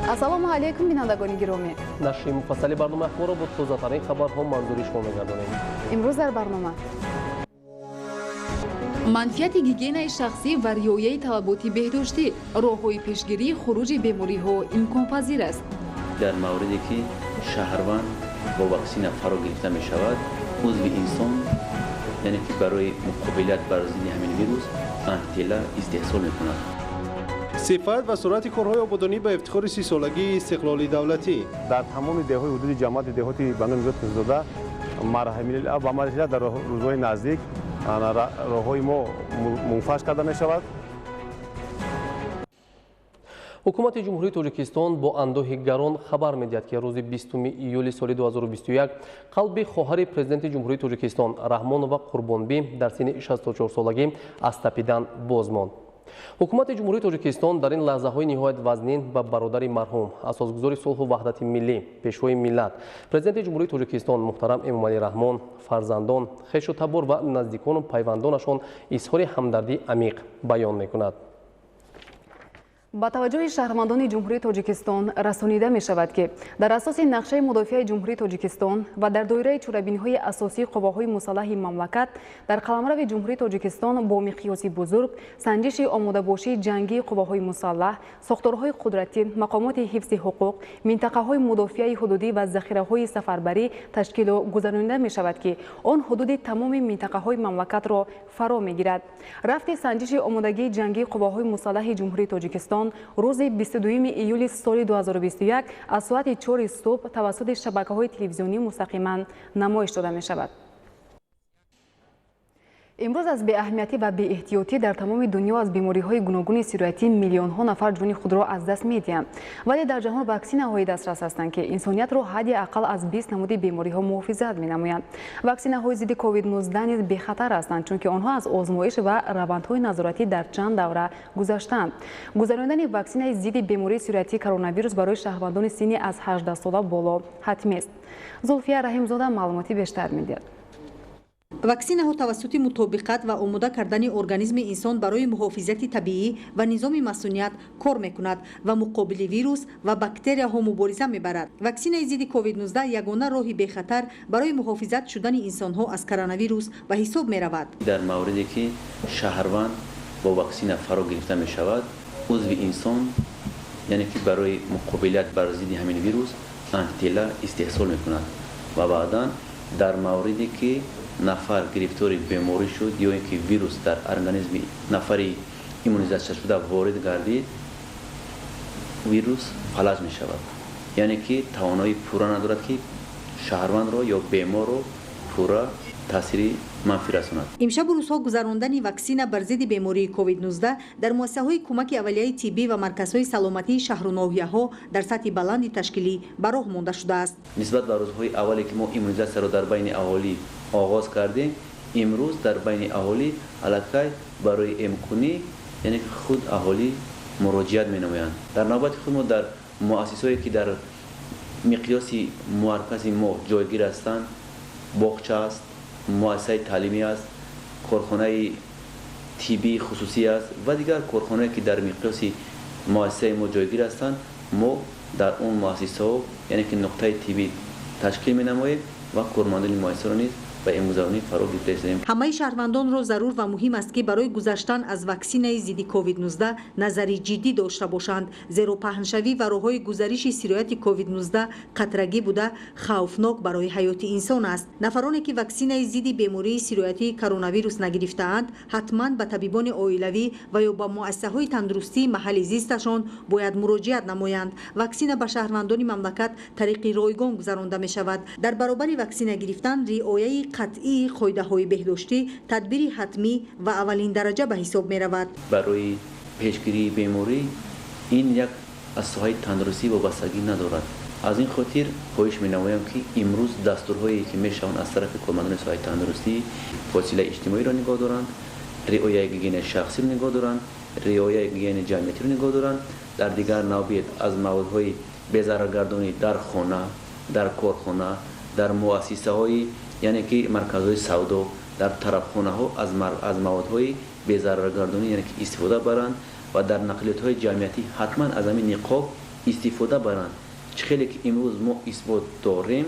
ассалому алайкум бинандагони гиромӣ. нашри муфассали барнома ахборо бо тозатарин хабарҳо манзури шумо мегардонем. имрӯз дар барнома манфиати гигиенаи шахсӣ ва риояи талаботи беҳдоштӣ, роҳҳои пешгирии хуруҷи бемориҳо имконпазир аст. дар мавриде ки шаҳрванд бо ваксина фаро гирифта мешавад, узви инсон яъне ки барои муқобилат бар зидди ҳамин вирус антитела истеҳсол мекунад. сифат ва сурати корҳои ободонӣ ба ифтихори 30-солагии истиқлоли давлатӣ. дар тамоми деҳои ҳудуди ҷамоати деҳоти банои мизоди Қизилзода ба марҳила дар рӯзҳои наздик роҳҳои мо мунфаш карда мешавад. ҳукумати ҷумҳурии Тоҷикистон бо андоҳи гарон хабар медиҳад ки рӯзи 20 июли соли 2021 қалби хоҳари президенти ҷумҳурии Тоҷикистон Раҳмонова Қурбонбӣ дар синни 64 солагӣ аз тапидан боз монд. ҳукумати ҷумҳурии Тоҷикистон дар ин лаҳзаҳои ниҳоят вазнин ба бародари марҳум, асосгузори сулҳу ваҳдати миллӣ, пешвои миллат, президенти ҷумҳурии Тоҷикистон муҳтарам Эмомалӣ Раҳмон, фарзандон, хешу табор ва наздикону пайвандонашон изҳори ҳамдардӣ амиқ баён мекунад. ба таваҷҷӯҳи шаҳрвандони ҷумҳурии Тоҷикистон расонида мешавад ки дар асоси нақшаи мудофиаи ҷумҳурии Тоҷикистон ва дар доираи чорабиниҳои асосии қувваҳои мусаллаҳи мамлакат дар қаламрави ҷумҳурии Тоҷикистон бо миқёси бузург санҷиши омодабошии ҷангии қувваҳои мусаллаҳ, сохторҳои қудратӣ, мақомоти ҳифзи ҳуқуқ, минтақаҳои мудофиаи ҳудудӣ ва захираҳои сафарбарӣ ташкилу гузаронида мешавад ки он ҳудуди тамоми минтақаҳои мамлакатро фаро мегирад. рафти санҷиши омодагии ҷангии қувваҳои мусаллаҳи ҷумҳурии Тоҷикистон рӯзи 22 июли соли 2021 аз соати 4 субҳ тавассути шабакаҳои телевизионӣ мустақиман намоиш дода мешавад. имрӯз аз беаҳамиятӣ ва беэҳтиётӣ дар тамоми дунё аз бемориҳои гуногуни сироятӣ миллионҳо нафар ҷони худро аз даст медиҳанд. вале дар ҷаҳон ваксинаҳои дастрас ҳастанд ки инсониятро ҳадди ақал аз 20 намуди бемориҳо муҳофизат менамоянд. ваксинаҳои зидди COVID-19 низ бехатар ҳастанд, чунки онҳо аз озмоиш ва равандҳои назоратӣ дар чанд давра гузаштаанд. гузарондани ваксинаи зидди бемории сироятӣ коронавирус барои шаҳрвандони синни аз 18 сола боло ҳатмист. зулфия раҳимзода маълумоти бештар медиҳад. ваксинаҳо тавассути мутобиқат ва омода кардани организми инсон барои муҳофизати табиӣ ва низоми масуният кор мекунад ва муқобили вирус ва бактерияҳо мубориза мебарад. ваксинаи зидди COVID-19 ягона роҳи бехатар барои муҳофизат шудани инсонҳо аз коронавирус ба ҳисоб меравад. дар мавриде ки шаҳрванд бо ваксина фаро гирифта мешавад, узви инсон яъне ки барои муқобилат бар зидди ҳамин вирус антитела истеҳсол мекунад ва баъдан дар мавриде ки нафар гирифтори беморӣ шуд ё ин ки вирус дар организми нафари иммунизатсияшуда ворид гардид, вирус фалаж мешавад. яъне ки тавоноӣ пурра надорад ки шаҳрвандро ё беморро пурра таъсири манфӣ расонад. имшабу рӯзҳо гузарондани ваксина бар зидди бемории COVID-19 дар муассисаҳои кӯмаки аввалияи тиббӣ ва марказҳои саломатии шаҳру ноҳияҳо дар сатҳи баланди ташкилӣ ба роҳ монда шудааст. нисбат ба рӯзҳои аввале ки мо иммунизатсияро дар байни аҳолӣ оғоз кардем, имрӯз дар байни аҳолӣ аллакай барои эмкунӣ яъне ки худ аҳолӣ муроҷиат менамоянд. дар навбати худ мо дар муассисое ки дар миқёси муаркази мо ҷойгир ҳастанд, боғча аст, муассисаи таълимӣ аст, корхонаи тиббии хусусӣ аст ва дигар корхонаҳое ки дар миқёси муассисаи мо ҷойгир ҳастанд, мо дар он муассисаҳо яъне ки нуқтаи тиббӣ ташкил менамоем ва кормандони муассисаро низ ба имрӯзавонӣ фаро гирифта истодем. ҳамаи шаҳрвандонро зарур ва муҳим аст ки барои гузаштан аз ваксинаи зидди COVID-19 назари ҷиддӣ дошта бошанд, зеро паҳншавӣ ва роҳҳои гузариши сирояти COVID-19 қатрагӣ буда хавфнок барои ҳаёти инсон аст. нафароне ки ваксинаи зидди бемории сироятии коронавирус нагирифтаанд, ҳатман ба табибони оилавӣ ва ё ба муассисаҳои тандурустии маҳалли зисташон бояд муроҷиат намоянд. ваксина ба шаҳрвандони мамлакат тариқи ройгон гузаронда мешавад. дар баробари ваксина гирифтан риояи қатъии қоидаҳои беҳдоштӣ тадбири ҳатмӣ ва аввалин дараҷа ба ҳисоб меравад. барои пешгирии беморӣ ин як аз соҳаи тандурустӣ вобастагӣ надорад. аз ин хотир хоҳиш менамоям ки имрӯз дастурҳое ки мешаванд аз тарафи кормандони соҳаи тандурустӣ фосилаи иҷтимоиро нигоҳ доранд, риояи гигиенаи шахсиро нигоҳ доранд, риояи гигиенаи ҷамъиятиро нигоҳ доранд, дар дигар навбет аз маводҳои безараргардонӣ дар хона, дар корхона, дар муассисаҳои яъне ки марказҳои савдо, дар тарабхонаҳо аз маводҳои безараргардонӣ яъне ки истифода баранд ва дар нақлиётҳои ҷамъиятӣ ҳатман аз ҳамин ниқоб استفاده برند. خیلی که امروز ما اثبات داریم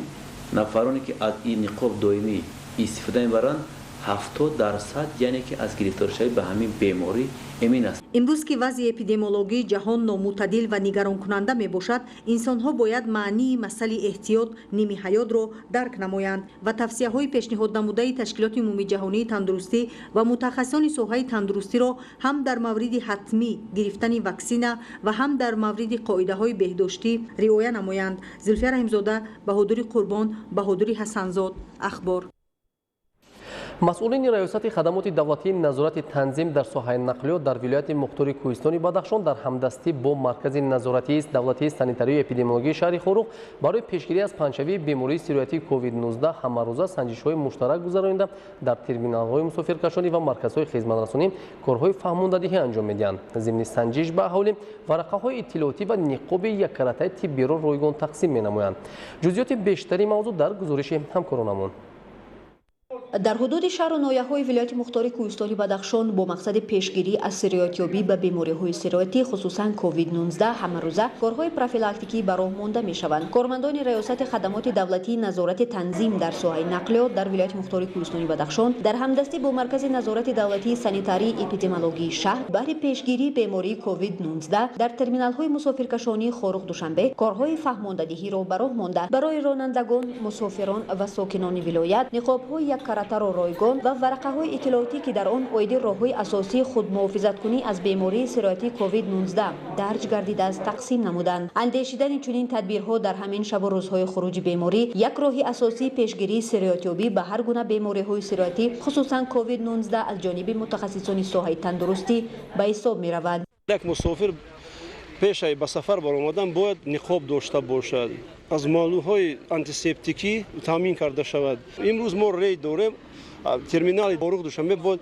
نفرانی که از این نقاب دائمی استفاده می‌برند 70% یعنی که از گرفتار شدن به همین بیماری امین است. امروز که وضع اپیدمیولوژی جهان نامعتدل و نگران کننده می باشد، انسان ها باید معنی مسئله احتیاط نیمه حیات را درک نمایند و توصیه های پیشنهاد نموده تشکیلات عمومی جهانی تندرستی و متخصصان ساحه تندرستی را هم در مورد حتمی گرفتن واکسن و هم در مورد قاعده های بهداشتی رعایت نمایند. زلفیه رحیمزاده، بهادری قربان، بهادری حسنزاد، اخبار. مسئولین ریاست خدمات دولتی نظارت تنظیم در ساحه نقلیات در ولایت مختار کوهستان بدخشان در همدستی با مرکز نظارتی دولتی سانیتاری و اپیدمیولوژی شهر خروق برای پیشگیری از پنجشنبه بیماری سیرویاتی کووید 19 همروزه سنجش‌های مشترک گذرانیده در ترمینال‌های مسافرکشانی و مرکزهای خدمترسانی کارهای فهماندهی انجام می‌دهند. ضمن سنجش به اهالی ورقه‌های اطلاعاتی و نقاب یک کرته طبی را رایگان تقسیم می‌نمایند. جزئیات بیشتری موضوع در گزارش همکارانمون. در حدود شهر و ناحیه‌های ولایت مختار کوهستانی بدخشان با مقصد پیشگیری از سرایتیابی به بیماری‌های سرایتی خصوصا کووید 19 همروزه کارهای پروفیلاکتیکی به راه مانده می‌شوند. کارمندان ریاست خدمات دولتی نظارت تنظیم در ساحه نقلیات در ولایت مختار کوهستانی بدخشان در همدستی با مرکز نظارت دولتی سانیتاری اپیدمیولوژی شهر برای پیشگیری بیماری کووید 19 در ترمینال‌های مسافرکشانی خروق دوشنبه کارهای فهماندهی را به راه مانده برای رانندگان، مسافران و ساکنان ولایت نقاب‌های یک کرته را رایگان و ورقه‌های اطلاعاتی که در آن عاید راه‌های اساسی خود محافظت کنی از بیماری سرایتی کووید 19 درج گردیده است تقسیم نمودند. اندیشیدن چنین تدبیرها در همین شب و روزهای خروج بیماری یک راه اساسی پیشگیری سرایتیابی به هر گونه بیماری‌های سرایتی خصوصا کووید 19 از جانب متخصصان ساحه تندرستی به حساب می‌رود. یک مسافر پیش به سفر برآمدن باید نقاب داشته باشد. از مالوهای آنتیسپتیکی تامین کرده شود. امروز ما ری داریم ترمینال خروق دوشنبه بود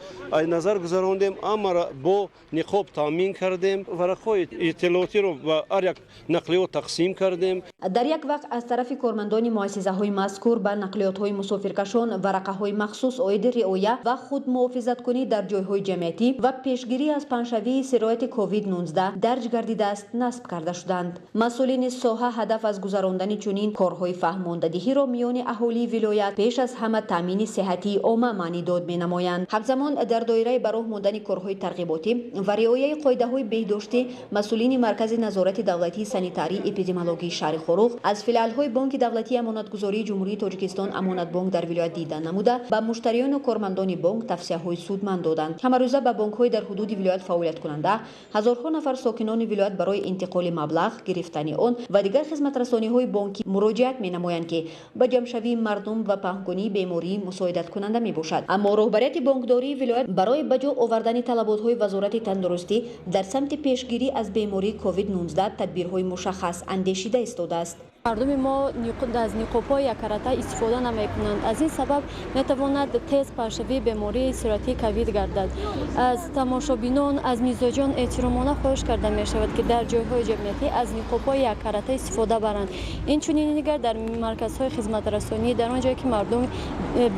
نظر گذراندیم اما را با نقاب تامین کردیم ورقهای اطلاعاتی رو با هر یک نقلیات تقسیم کردیم. در یک وقت از طرف کارمندان مؤسسه‌های مذکور به نقلیات‌های مسافرکشان ورقه‌های مخصوص عاید رعایت و خود محافظت کنی در جای‌های جمعیتی و پیشگیری از پنجشنبه سرایت کووید 19 درج گردیده است نصب کرده شدند. مسئولین ساحه هدف از گذراندن چنین کارهای فهماندهی را میان اهالی ولایت پیش از همه تامین صحتی معنی داد می نمایند. همزمان در دایره به راه ماندن کارهای ترغیباتی و رعایت قاعده‌های بهداشتی مسئولین مرکز نظارت دولتی سانیتاری اپیدمیولوژی شهر خروق از فیلال‌های بانک دولتی امانتگذاری جمهوری تاجیکستان امانت بانک در ولایت دیدن نموده به مشتریان و کارمندان بانک توصیه‌های سودمند دادند. همروزه به بانک‌های در حدود ولایت فعالیت کننده هزارها نفر ساکنان ولایت برای انتقال مبلغ گرفتن آن و دیگر خدمت رسانی‌های بانکی مراجعت می نمایند که به جمع‌شوی مردم و پنهانی بیماری مساعدت کننده می باشد. اما رهبریت بانکداری ولایت برای بجا آوردن طلبات‌های وزارت تندرستی در سمت پیشگیری از بیماری کووید 19 تدبیرهای مشخص اندیشیده ایستاده است. مردم ما از نقاب‌های یک کرته استفاده نمی‌کنند. از این سبب می‌تواند تیز پاشوی بیماری سرایتی کووید گردد. از تماشابینان از میزبان احترامانه خواهش کرده می‌شود که در جای‌های جمعیتی از نقاب‌های یک کرته استفاده برند. این چنین دیگر در مرکزهای خدمت رسانی در آنجایی که مردم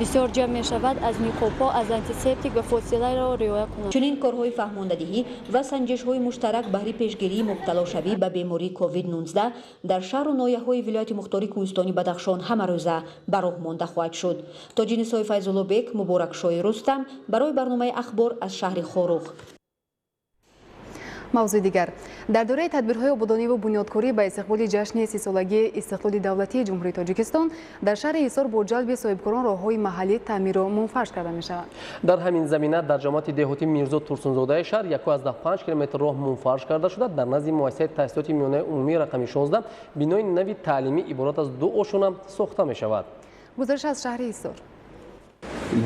بسیار جمع می‌شود از نقاب‌ها از آنتیسپتیک و فاصله را رعایت کنند. چنین کارهای فهماندهی و سنجش‌های مشترک برای پیشگیری مبتلا شوی به بیماری کووید 19 در شهر و ناحیه‌های ولایت مختار کوهستانی بدخشان همه روزه به راه مانده خواهد شد. تاجین سای فیض‌الله بیگ، مبارک شای رستم برای برنامه اخبار از شهر خروق. موضوع دیگر در دوره تدبیرهای آبادانی و بنیادکاری به استقبال جشن 30 سالگی استقلال دولتی جمهوری تاجیکستان در شهر حصار با جلب صاحبکاران راههای محلی تعمیر و منفرش کرده می شود. در همین زمینه در جماعت دهاتی میرزا ترسونزاده شهر 1.5 کیلومتر راه منفرش کرده شده. در نزد مؤسسه تاسیسات میانه عمومی رقم 16 بنای نوی تعلیمی عبارت از 2 آشونه ساخته می شود. گزارش از شهر حصار.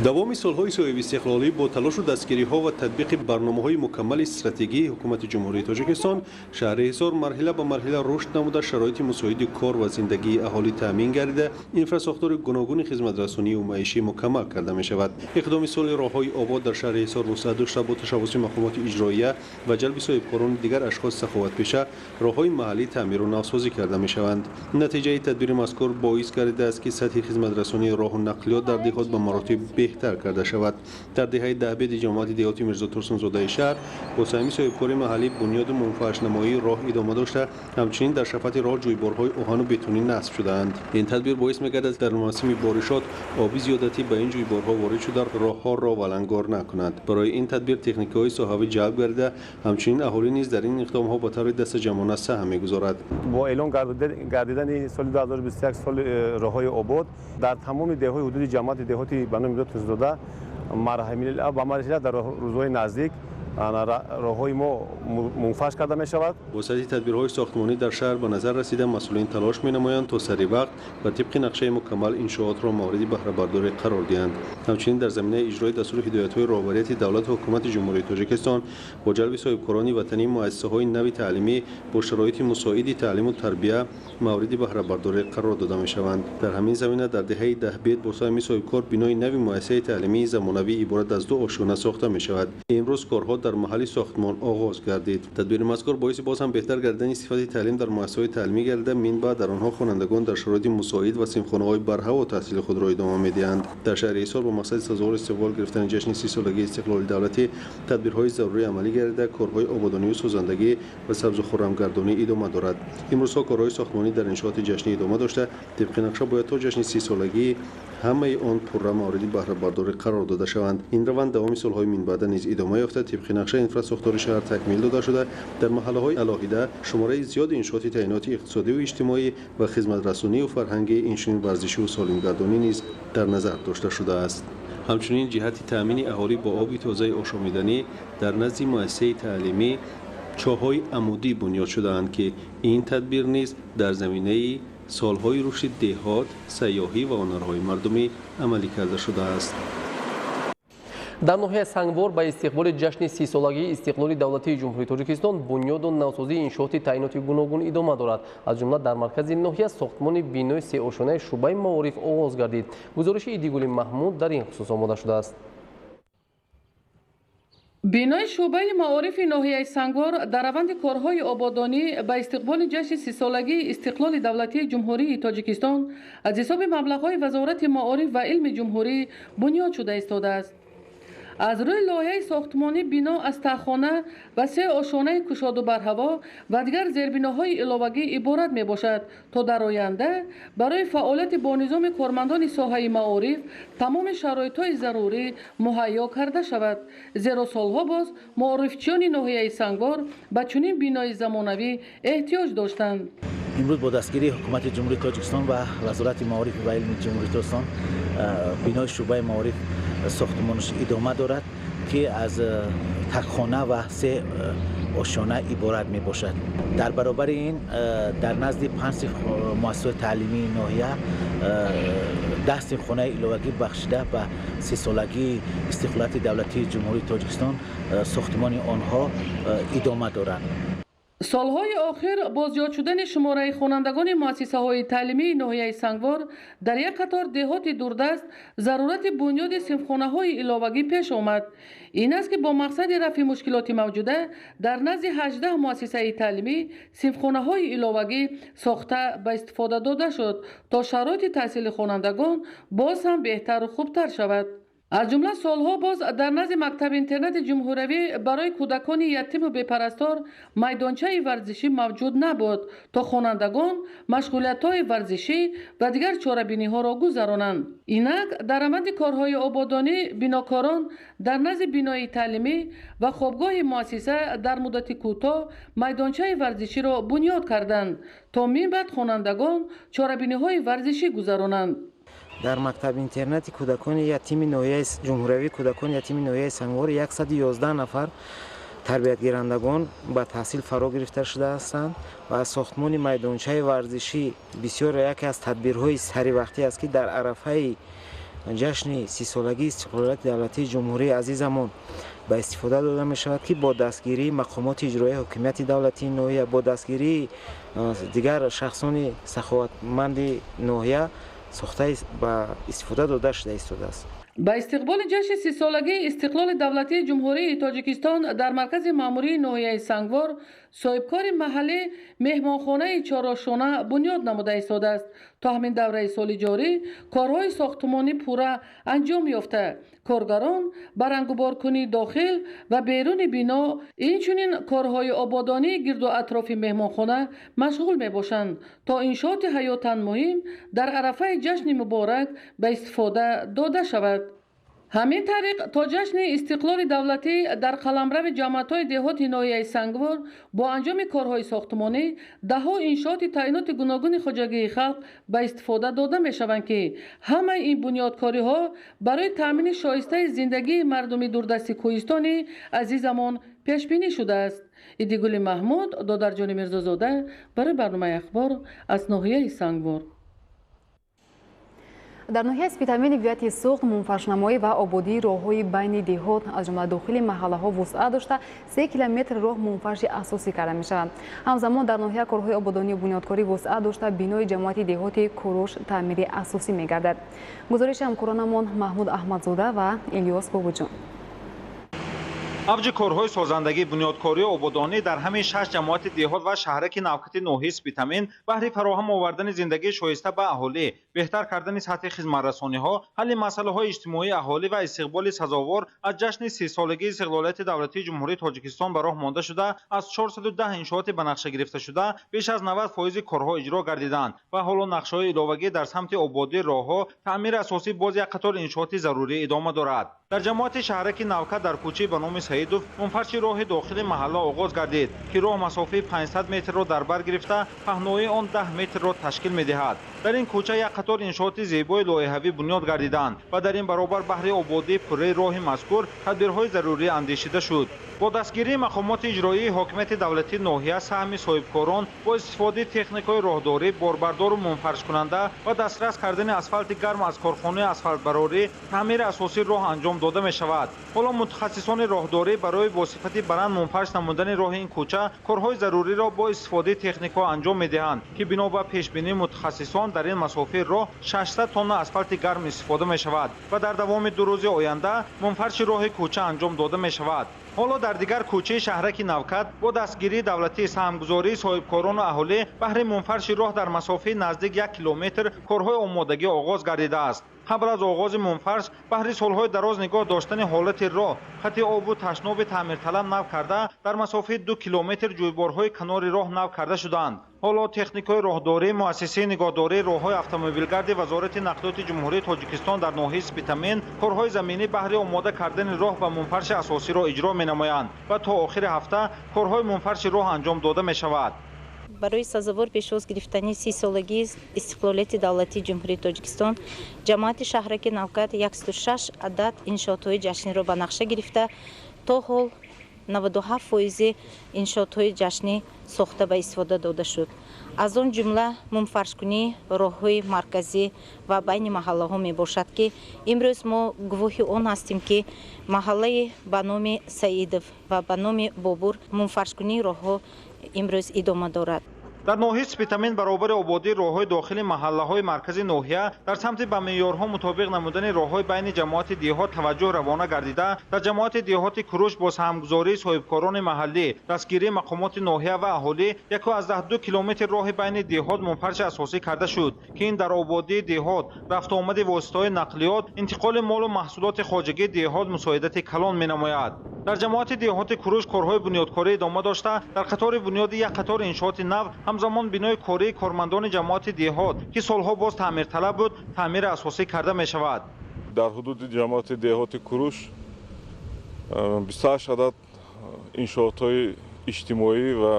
دوام سالهای صاحب استقلالی با تلاش و دستگیری‌ها و تطبیق برنامه‌های مکمل استراتژی حکومت جمهوری تاجیکستان شهر حصار مرحله به مرحله رشد نموده، شرایط مساعد کار و زندگی اهالی تامین گردیده، اینفراساختور گوناگون خدمت رسانی و معیشی مکمل کرده می شود. اقدام سال راههای آباد در شهر حصار وسعت داشته با تشبث مقامات اجراییه و جلب صاحبکاران دیگر اشخاص سخاوت پیشه راههای محلی تعمیر و نوسازی کرده می شوند. نتیجه تدبیر مذکور باعث گردیده است که سطح خدمت رسانی راه و نقلیات در دهات به مراتب مراتب بهتر کرده شود. در دهه دهبید جماعت دهاتی میرزا ترسونزاده شهر با سهمی صاحبکار محلی بنیاد منفعش‌نمایی راه ادامه داشته، همچنین در شفط راه جویبارهای آهن و بتونی نصب شده‌اند. این تدبیر باعث می‌گردد در موسم بارشات آبی زیادتی به این جویبارها وارد شده راه‌ها را ولنگار نکنند. برای این تدبیر تکنیک‌های صحابی جلب گردیده، همچنین اهالی نیز در این اقدام‌ها به طور دست جمعانه سهم می‌گذارد. با اعلان گردیدن سال 2021 سال راه‌های آباد در تمام دهه‌های حدود جماعت دهاتی بنا میرزا ترسونزاده مراحل و مرحله در روزهای نزدیک راه‌های ما منفعش کرده می شود. وسایل تدبیرهای ساختمانی در شهر به نظر رسیده مسئولین تلاش می نمایند تا سریع وقت و طبق نقشه مکمل انشاءات را مورد بهره برداری قرار دهند. همچنین در زمینه اجرای دستور هدایت‌های راهبریتی دولت حکومت جمهوری تاجیکستان با جلب صاحبکاران وطنی مؤسسه‌های نوی تعلیمی با شرایط مساعد تعلیم و تربیت مورد بهره برداری قرار داده می شوند. در همین زمینه در دهه دهبید با سهمی صاحبکار بنای نوی مؤسسه تعلیمی زمانوی عبارت از 2 آشیانه ساخته می شود. امروز کارها در محل ساختمان آغاز گردید. تدبیر مذکور باعث باز هم بهتر گردیدن صفت تعلیم در مؤسسه‌های تعلیمی گردیده، منبع در آنها خوانندگان در شرایط مساعد و صنفخانه‌های برهوا و تحصیل خود را ادامه می‌دهند. در شهر ایسار با مقصد سازوار استقبال گرفتن جشن 30 سالگی استقلال دولتی تدبیرهای ضروری عملی گردیده، کارهای آبادانی و سازندگی و سبز و خرمگردانی ادامه دارد. امروزها کارهای ساختمانی در انشاءات جشنی ادامه داشته، طبق نقشه باید تا جشن 30 سالگی همه آن پرره مورد بهره برداری قرار داده شوند. این روند دوام سال‌های من بعد نیز ادامه یافته. طبق نقشه انفراستراکچور شهر تکمیل داده شده. در محله‌های علاهیده شماره زیاد انشاءات تعیناتی اقتصادی و اجتماعی و خدمت رسانی و فرهنگی انشین ورزشی و سالمگردانی نیز در نظر داشته شده است. همچنین جهت تأمین اهالی با آب تازه آشامیدنی در نزد مؤسسه تعلیمی چاه‌های عمودی بنیاد شده‌اند که این تدبیر نیز در زمینه سالهای رشد دهات، سیاحی و هنرهای مردمی عملی کرده شده است. در ناحیه سنگوار به استقبال جشن 30 سالگی استقلال دولتی جمهوری تاجیکستان بنیاد و نوسازی انشاءات تعیناتی گوناگون ادامه دارد. از جمله در مرکز ناحیه ساختمان بینای 3 آشانه شعبه معارف آغاز گردید. گزارش ایدیگل محمود در این خصوص آماده شده است. بینای شعبه معارف ناحیه سنگوار در روند کارهای آبادانی به استقبال جشن 30 سالگی استقلال دولتی جمهوری تاجیکستان از حساب مبلغ‌های وزارت معارف و علم جمهوری بنیاد شده ایستاده است. از روی لایحه ساختمانی بنا از تخانه و 3 آشانه کشاد و برهوا و دیگر زیربناهای علاوگی عبارت می باشد تا در آینده برای فعالیت با نظام کارمندان ساحه معارف تمام شرایط‌های ضروری مهیا کرده شود، زیرا سالها باز معارفچیان ناحیه سنگوار به چنین بینای زمانوی احتیاج داشتند. امروز با دستگیری حکومت جمهوری تاجیکستان و وزارت معارف و علم جمهوری تاجیکستان بینای شعبه معارف ساختمانش ادامه دارد که از تکخانه و 3 آشانه عبارت می باشد. در برابر این در نزد 5 مؤسسه تعلیمی ناحیه 10 صنفخانه علاوگی بخشیده به 30 سالگی استقلال دولتی جمهوری تاجیکستان ساختمان آنها ادامه دارد. سالهای آخر با زیاد شدن شماره خوانندگان مؤسسه‌های تعلیمی ناحیه سنگوار در یک قطار دهات دوردست ضرورت بنیاد صنفخانه‌های علاوگی پیش آمد. این است که با مقصد رفع مشکلات موجوده در نزد 18 مؤسسه تعلیمی صنفخانه‌های علاوگی ساخته به استفاده داده شد تا شرایط تحصیل خوانندگان باز هم بهتر و خوبتر شود. از جمله سالها باز در نزد مکتب اینترنت جمهوری برای کودکان یتیم و بی‌پرستار میدانچه ورزشی موجود نبود تا خوانندگان مشغولیت‌های ورزشی و دیگر چاره‌بینی‌ها را گذرانند. اینک در روند کارهای آبادانی بیناکاران در نزد بینای تعلیمی و خوابگاه مؤسسه در مدت کوتاه میدانچه ورزشی را بنیاد کردند تا من بعد خوانندگان چاره‌بینی‌های ورزشی گذرانند. در مکتب اینترنت کودکان یتیم ناحیه جمهوری کودکان یتیم ناحیه سنگوار 111 نفر تربیت گیرندگان به تحصیل فرا گرفته شده هستند و از ساختمان میدانچه ورزشی بسیار یکی از تدبیرهای سری وقتی است که در عرفه جشن 30 سالگی استقلال دولتی جمهوری عزیزمان به استفاده داده می شود که با دستگیری مقامات اجرایی حکومت دولتی ناحیه با دستگیری دیگر شخصان سخاوتمند ناحیه ساخته به استفاده داده شده است. با استقبال جشن 30 سالگی استقلال دولتی جمهوری تاجیکستان در مرکز ماموری ناحیه سنگوار صاحبکار محلی مهمانخانه 4 آشانه بنیاد نموده ایستاده است то ҳамин давраи соли ҷорӣ корҳои сохтмонӣ пурра анҷом ёфта коргарон ба рангуборкунии дохил ва беруни бино инчунин корҳои ободонии гирду атрофи меҳмонхона машғул мебошанд то иншооти ҳаётан муҳим дар арафаи ҷашни муборак ба истифода дода шавад. ҳамин тариқ то ҷашни истиқлоли давлатӣ дар қаламрави ҷамъиятҳои деҳоти ноҳияи Сангвор бо анҷоми корҳои сохтмонӣ даҳо иншооти таъиноти гуногуни хоҷагии халқ ба истифода дода мешаванд ки ҳамаи ин бунёдкориҳо барои таъмини шоистаи зиндагии мардуми дурдасти кӯҳистони азизамон пешбинӣ шудааст. Идигули Маҳмуд, Додарҷони Мирзозода барои барномаи ахбор аз ноҳияи Сангвор. дар ноҳияи спитамини виёти суғд мунфашнамоӣ ва ободии роҳҳои байни деҳот аз ҷумла дохили маҳаллаҳо вусъат дошта 3 километр роҳ мунфарши асосӣ карда мешавад. ҳамзамон дар ноҳия корҳои ободонию бунёдкорӣ вусъат дошта бинои ҷамоати деҳоти куруш таъмири асосӣ мегардад. гузориши ҳамкоронамон Маҳмуд Аҳмадзода ва Илёс Бобуҷон. авҷи корҳои созандагии бунёдкории ободонӣ дар ҳамин 6 ҷамоати деҳот ва шаҳраки навкати ноҳияи спитамин баҳри фароҳам овардани зиндагии шоиста ба аҳолӣ, беҳтар кардани сатҳи хизматрасониҳо, ҳалли масъалаҳои иҷтимоии аҳолӣ ва истиқболи сазовор аз ҷашни 30-солагии истиқлолияти давлатии Ҷумҳурии Тоҷикистон ба роҳ монда шуда, аз 410 иншооти ба нақша гирифта шуда беш аз 90% корҳо иҷро гардиданд ва ҳоло нақшаҳои иловагӣ дар самти ободии роҳҳо, таъмири асосӣ боз як қатор иншооти зарурӣ идома дорад. дар ҷамоати шаҳраки навкат дар кӯчаи ба номи Саидов мунфарши роҳи дохили маҳалла оғоз гардид ки роҳ масофаи 500 метрро дар бар гирифта паҳноии он 10 метрро ташкил медиҳад. дар ин кӯча як қатор иншооти зебои лоиҳавӣ бунёд гардиданд ва дар ин баробар баҳри ободии пурраи роҳи мазкур тадбирҳои зарурӣ андешида шуд. бо дастгирии мақомоти иҷроии ҳокимияти давлатии ноҳия саҳми соҳибкорон бо истифодаи техникаи роҳдорӣ, борбардору мунфаршкунанда ва дастрас кардани асфалти гарм аз корхонаи асфалтбарорӣ таъмири асосии роҳ анҷом дода мешавад. ҳоло мутахассисони роҳдорӣ барои бо сифати баранд мунфарш намудани роҳи ин кӯча корҳои заруриро бо истифодаи техникаҳо анҷом медиҳанд ки бино ба пешбинии мутахассисон дар ин масофаи роҳ 600 тонна асфалти гарм истифода мешавад ва дар давоми 2 рӯзи оянда мунфарши роҳи кӯча анҷом дода мешавад. ҳоло дар дигар кӯчаи шаҳраки навкат бо дастгирии давлатӣ саҳмгузории соҳибкорону аҳолӣ баҳри мунфарши роҳ дар масофаи наздик 1 километр корҳои омодагӣ оғоз гардидааст. қабл аз оғози мунфарш баҳри солҳои дароз нигоҳ доштани ҳолати роҳ, хати обу ташноби таъмирталаб нав карда дар масофаи 2 километр ҷӯйборҳои канори роҳ нав карда шуданд. ҳоло техникаи роҳдорӣ, муассисаи нигоҳдории роҳҳои автомобилгарди Вазорати нақлиёти Ҷумҳурии Тоҷикистон дар ноҳияи спитамин корҳои заминӣ баҳри омода кардани роҳ ва мунфарши асосиро иҷро менамоянд ва то охири ҳафта корҳои мунфарши роҳ анҷом дода мешавад. барои сазовор пешвоз гирифтани 30-солагии истиқлолияти давлатии Ҷумҳурии Тоҷикистон ҷамоати шаҳраки навкат 106 адад иншоотҳои ҷашниро ба нақша гирифта то ҳол 97% иншоотҳои ҷашнӣ сохта ба истифода дода шуд. аз он ҷумла мунфаршкунии роҳҳои марказӣ ва байни маҳаллаҳо мебошад ки имрӯз мо гувоҳи он ҳастем ки маҳаллаи ба номи Саидов ва ба номи Бобур мунфаршкунии роҳҳо имрӯз идома дорад. дар ноҳияи спитамин баробари ободии роҳҳои дохили маҳаллаҳои маркази ноҳия дар самти ба меъёрҳо мутобиқ намудани роҳҳои байни ҷамоати деҳот таваҷҷӯҳ равона гардида дар ҷамоати деҳоти куруш бо саҳмгузории соҳибкорони маҳаллӣ, дастгирии мақомоти ноҳия ва аҳолӣ 112 километр роҳи байни деҳот мунфарши асосӣ карда шуд ки ин дар ободии деҳот, рафтуомади воситаҳои нақлиёт, интиқоли молу маҳсулоти хоҷагии деҳот мусоидати калон менамояд. дар ҷамоати деҳоти куруш корҳои бунёдкорӣ идома дошта дар қатори бунёди як қатор иншооти нав ҳамзамон бинои кории кормандони ҷамоати деҳот ки солҳо боз таъмирталаб буд таъмири асосӣ карда мешавад. дар ҳудуди ҷамоати деҳоти куруш 28 адад иншоотҳои иҷтимоӣ ва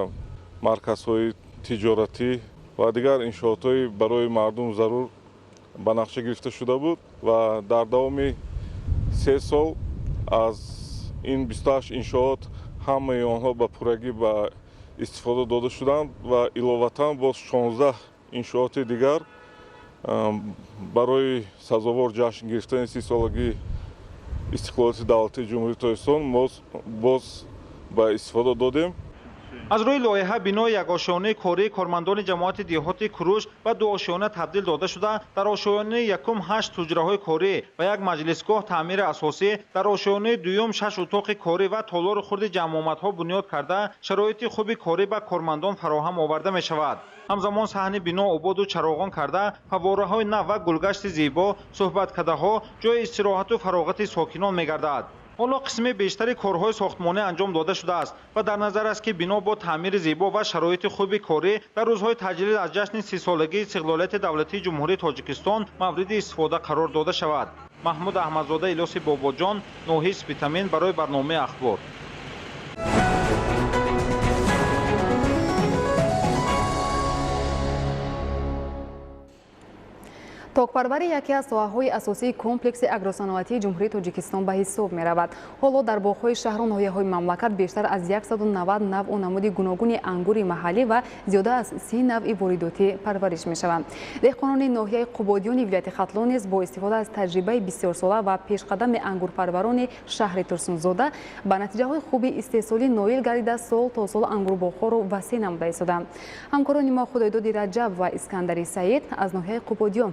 марказҳои тиҷоратӣ ва дигар иншоотҳои барои мардум зарур ба нақша гирифта шуда буд ва дар давоми 3 сол аз ин 28 иншоот ҳамаи онҳо ба пуррагӣ ба истифода дода шуданд ва иловатан боз 16 иншооти дигар барои сазовор ҷашн гирифтани 30-солагии истиқлолияти давлатии Ҷумҳурии Тоҷикистон боз ба истифода додем. аз рӯи лоиҳа бинои якошонаи кории кормандони ҷамоати деҳоти куруш ба ду ошёна табдил дода шуда дар ошёнаи якум 8 ҳуҷраҳои корӣ ва як маҷлисгоҳ таъмири асосӣ, дар ошёнаи дуюм 6 утоқи корӣ ва толори хурди ҷамъомадҳо бунёд карда шароити хуби корӣ ба кормандон фароҳам оварда мешавад. ҳамзамон саҳни бино ободу чароғон карда, фаввораҳои нав ва гулгашти зебо, суҳбаткадаҳо ҷои истироҳату фароғати сокинон мегардад. ҳоло қисми бештари корҳои сохтмонӣ анҷом дода шудааст ва дар назар аст ки бино бо таъмири зебо ва шароити хуби корӣ дар рӯзҳои таҷлил аз ҷашни 30-солагии истиқлолияти давлатии ҷумҳурии Тоҷикистон мавриди истифода қарор дода шавад. маҳмуд аҳмадзода, илёси бобоҷон, ноҳияи Спитамин барои барномаи ахбор. токпарварӣ яке аз соҳаҳои асосии комплекси агросаноатии ҷумҳурии Тоҷикистон ба ҳисоб меравад. ҳоло дар боғҳои шаҳру ноҳияҳои мамлакат бештар аз 190 навъу намуди гуногуни ангури маҳаллӣ ва зиёда аз 30 навъи воридотӣ парвариш мешаванд. деҳқонони ноҳияи қубодиёни вилояти хатлон низ бо истифода аз таҷрибаи бисёрсола ва пешқадами ангурпарварони шаҳри турсунзода ба натиҷаҳои хуби истеҳсолӣ ноил гардида сол то сол ангурбоғҳоро васеъ намуда истоданд. ҳамкорони мо худойдоди раҷаб ва искандари саид аз ноҳияи қубодиён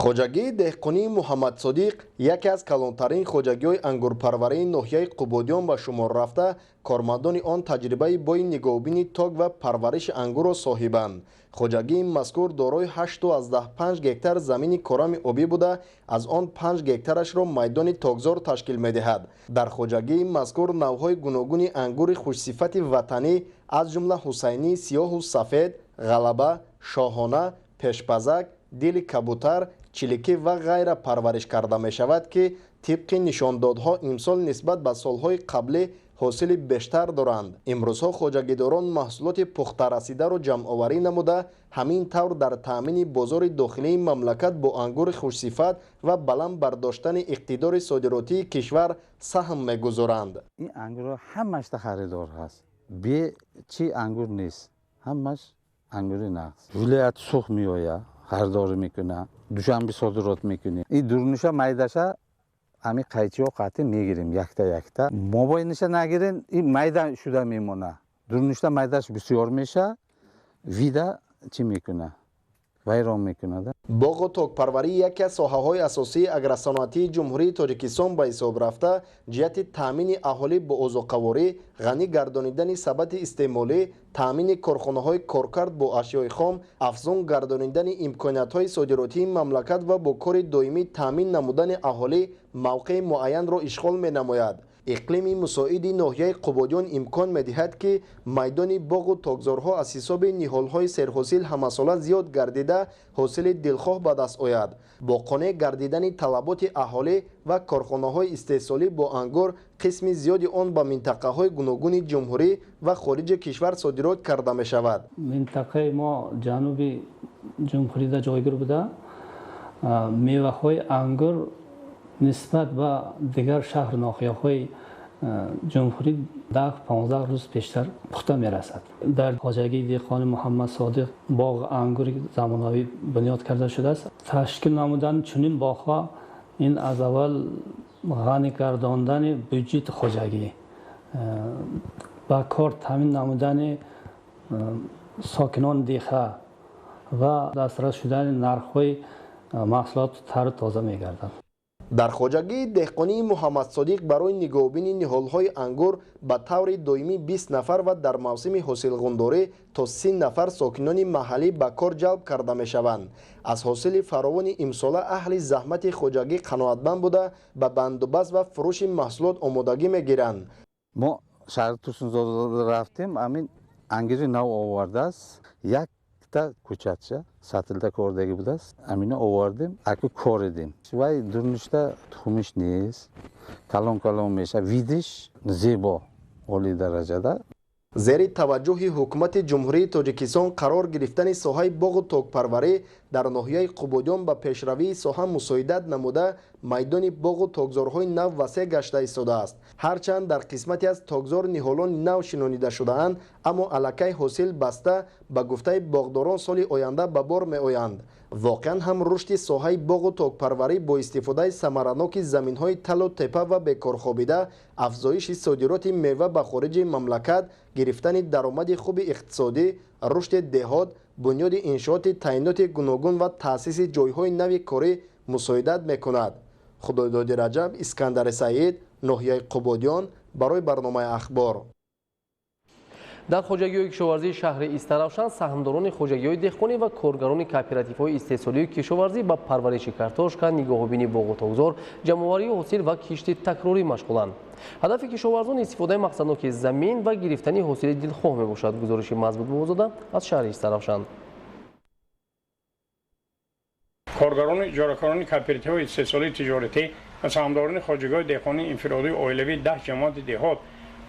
хоҷагии деҳқонии муҳаммад содиқ яке аз калонтарин хоҷагиҳои ангурпарварии ноҳияи қубодиён ба шумор рафта, кормандони он таҷрибаи бои нигоҳубини ток ва парвариши ангурро соҳибанд. хоҷагии мазкур дорои 85 гектар замини корами обӣ буда, аз он 5 гектарашро майдони токзор ташкил медиҳад. дар хоҷагии мазкур навъҳои гуногуни ангури хушсифати ватанӣ аз ҷумла ҳусайнӣ, сиёҳу сафед, ғалаба, шоҳона, пешпазак, дили кабутар, чиликӣ ва ғайра парвариш карда мешавад ки тибқи нишондодҳо имсол нисбат ба солҳои қаблӣ ҳосили бештар доранд. имрӯзҳо хоҷагидорон маҳсулоти пухтарасидаро ҷамъоварӣ намуда, ҳамин тавр дар таъмини бозори дохилии мамлакат бо ангури хушсифат ва баланд бардоштани иқтидори содиротии кишвар саҳм мегузоранд. ин ангурро ҳамашда харидор ҳаст, бе чӣ ангур нест, ҳамаш ангури нағз. вилоят сух меояд, харидорӣ мекуна, душанбе содирот мекунем. ин дурнуша майдаша ҳамин қайчиҳо қатъи мегирем якта. мобойниша нагирем, ин майда шуда мемона. дурнушта майдаш бисёр меша, вида чӣ мекуна? вайрон мекунад. боғу токпарварӣ яке аз соҳаҳои асосии агросаноатии ҷумҳурии Тоҷикистон ба ҳисоб рафта, ҷиҳати таъмини аҳолӣ бо озоқаворӣ, ғанӣ гардонидани сабати истеъмолӣ, таъмини корхонаҳои коркард бо ашёи хом, афзун гардонидани имкониятҳои содиротии мамлакат ва бо кори доимӣ таъмин намудани аҳолӣ мавқеи муайянро ишғол менамояд. иқлими мусоиди ноҳияи қубодиён имкон медиҳад ки майдони боғу токзорҳо аз ҳисоби ниҳолҳои серҳосил ҳамасола зиёд гардида ҳосили дилхоҳ ба даст ояд. бо қонеъ гардидани талаботи аҳолӣ ва корхонаҳои истеҳсолӣ бо ангур, қисми зиёди он ба минтақаҳои гуногуни ҷумҳурӣ ва хориҷи кишвар содирот карда мешавад. минтақаи мо ҷануби ҷумҳурида ҷойгир буда, меваҳои ангур нисбат ба дигар шаҳру ноҳияҳои ҷумҳурӣ 10-15 рӯз пештар пухта мерасад. дар хоҷагии деҳқони муҳаммад содиқ боғ ангури замонавӣ бунёд карда шудааст. ташкил намудани чунин боғҳо ин аз аввал ғани гардондани бюҷети хоҷагӣ, ба кор таъмин намудани сокинони деҳа ва дастрас шудани нархҳои маҳсулоти тару тоза мегардад. дар хоҷагии деҳқонии муҳаммад содиқ барои нигоҳубини ниҳолҳои ангур ба таври доимӣ 20 нафар ва дар мавсими ҳосилғундорӣ то 30 нафар сокинони маҳаллӣ ба кор ҷалб карда мешаванд. аз ҳосили фаровони имсола аҳли заҳмати хоҷагӣ қаноатманд буда ба бандубаст ва фурӯши маҳсулот омодагӣ мегиранд. мо шаҳри турсунзода рафтем, амин ангури нав овардааст, якта кӯчатша сатилда кордагӣ будааст, амина овардем, аку коридем. вай дурнушта тухмиш нест, калон меша, видиш зебо оли дараҷада. зери таваҷҷӯҳи ҳукумати ҷумҳурии Тоҷикистон қарор гирифтани соҳаи боғу токпарварӣ дар ноҳияи қубодиён ба пешравии соҳа мусоидат намуда майдони боғу тогзорҳои нав васеъ гашта истодааст. ҳарчанд дар қисмате аз тогзор ниҳолони нав шинонида шудаанд, аммо аллакай ҳосил баста ба гуфтаи боғдорон соли оянда ба бор меоянд. воқеан ҳам рушди соҳаи боғу тогпарварӣ бо истифодаи самараноки заминҳои талу тепа ва бекорхобида, афзоиши содироти мева ба хориҷи мамлакат, гирифтани даромади хуби иқтисодӣ, рушди деҳот, бунёди иншооти таъиноти гуногун ва таъсиси ҷойҳои нави корӣ мусоидат мекунад. худойдоди раҷаб, искандари саид, ноҳияи қубодиён, барои барномаи ахбор. дар хоҷагиҳои кишоварзии шаҳри Истаравшан саҳмдорони хоҷагиҳои деҳқонӣ ва коргарони кооперативҳои истеҳсолии кишоварзӣ ба парвариши картошка, нигоҳубини боғу тогзор, ҷамъоварии ҳосил ва кишти такрорӣ машғуланд. ҳадафи кишоварзон истифодаи мақсадноки замин ва гирифтани ҳосили дилхоҳ мебошад. гузориши Мазбут Бовозода аз шаҳри Истаравшан. коргарони иҷоракорони кооперативҳои истеҳсолии тиҷоратӣ ва саҳмдорони хоҷагиҳои деҳқонии инфиродии оилавии 10 ҷамоати деҳот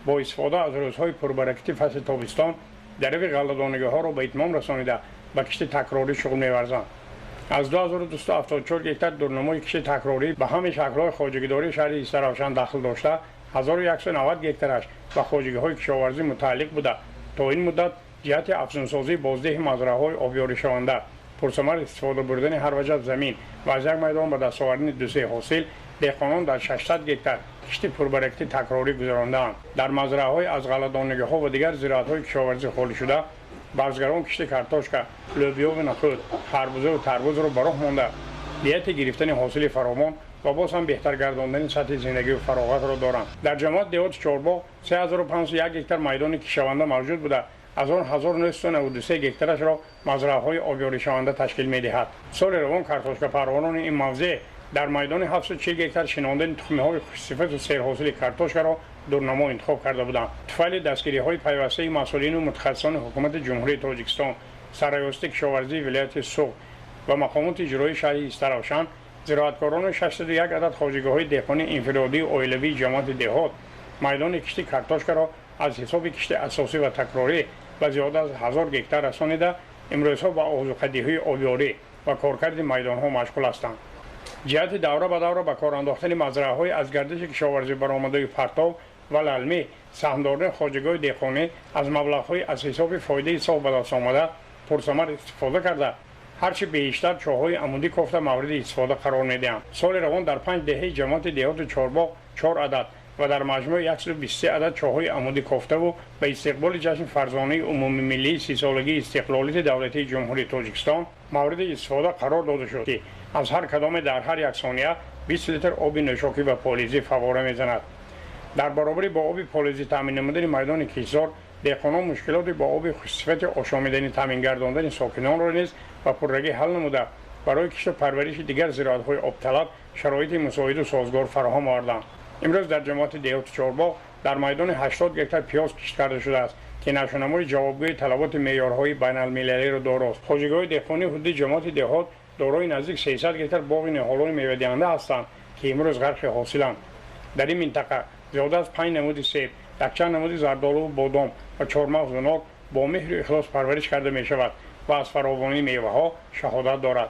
با استفاده از روزهای پربرکتی فصل تابستان دریغ غله‌دانگی‌ها را به اتمام رسانیده به کشت تکراری شغل می‌ورزند. از 2274 گکتار دورنمای کشت تکراری به همه شکل‌های خواجگیداری شهر استراوشان داخل داشته 1190 گکتارش به خواجگی‌های کشاورزی متعلق بوده. تا این مدت جهت افزونسازی بازده مزرعه‌های آبیاری شونده پرثمر استفاده بردن هر وجه زمین و از یک میدان به دست آوردن دوسه حاصل دهقانان در 600 گکتار کشت پربرکتی تکراری گذرانده‌اند. در مزرعه‌های از غله‌دانگی‌ها و دیگر زراعت‌های کشاورزی خالی شده بازگران کشت کارتوشکا، لوبیا و نخود، خربوزه و تربوز را به راه مانده نیت گرفتن حاصل فراوان و باز هم بهتر گرداندن سطح زندگی و فراغت را دارند. در جماعت دهات چهارباغ 3501 گکتار میدان کشاونده موجود بوده. از آن 1993 گکتارش را مزرعه‌های آبیاری شونده تشکیل می‌دهد. سال روان کارتوشکا پروانان این موضع در میدان 740 گکتار شناندن تخم‌های خوش‌صفت و سیرحاصل کارتوشکا را دورنما انتخاب کرده بودند. طفل دستگیری‌های پیوسته مسئولین و متخصصان حکومت جمهوری تاجیکستان، سرایوسته کشاورزی ولایت سوق و مقامات اجرایی شهر استراوشان، زراعتکاران 601 عدد خواجگی‌های دهقانی انفرادی اویلوی جماعت دهات میدان کشت کارتوشکا را از حساب کشت اساسی و تکراری به زیاده از 1000 گکتار رسانیده امروزها با آذوقه‌دهی آبیاری و کارکرد میدان‌ها مشغول هستند. جهت دوره به دوره به کار انداختن مزرعه‌های از گردش کشاورزی برآمده پرتاب و للمه سهمداران خواجگی‌های دهقانی از مبلغ‌های از حساب فایده سال به دست آمده پرثمر استفاده کرده هرچه بیشتر چاه‌های عمودی کوفته مورد استفاده قرار می‌دهند. سال روان در 5 دهه جماعت دهات چهارباغ 4 عدد و در مجموع 123 عدد چاه‌های عمودی کوفته و به استقبال جشن فرزانه عمومی ملی 30 سالگی استقلالیت دولتی جمهوری تاجیکستان مورد استفاده قرار داده شد که از هر کدام در هر یک ثانیه 20 لیتر آب نوشاکی و پالیزی فواره می‌زند. در برابر با آب پالیزی تامین نمودن میدان کشتزار دهقانان مشکلات با آب خوش‌صفت آشامیدنی تامین گرداندن ساکنان را نیز و پررگی حل نموده برای کشت و پرورش دیگر زراعت‌های آبطلب شرایط مساعد و سازگار فراهم آوردند. امروز در جماعت دهات چهارباغ در میدان 80 گکتار پیاز کشت کرده شده است که نشونمای جوابگوی طلبات معیارهای بین‌المللی را داراست. خواجگی‌های دهقانی حدود جماعت دهات دارای نزدیک 300 گکتار باغ نهالای میوه‌دهنده هستند که امروز غرق حاصلند. در این منطقه زیاده از 5 نمود سیب، یک چند نمود زردآلو و بادام و چهارمغز و ناب با مهر و اخلاص پرورش کرده می شود و از فراوانی میوه ها شهادت دارد.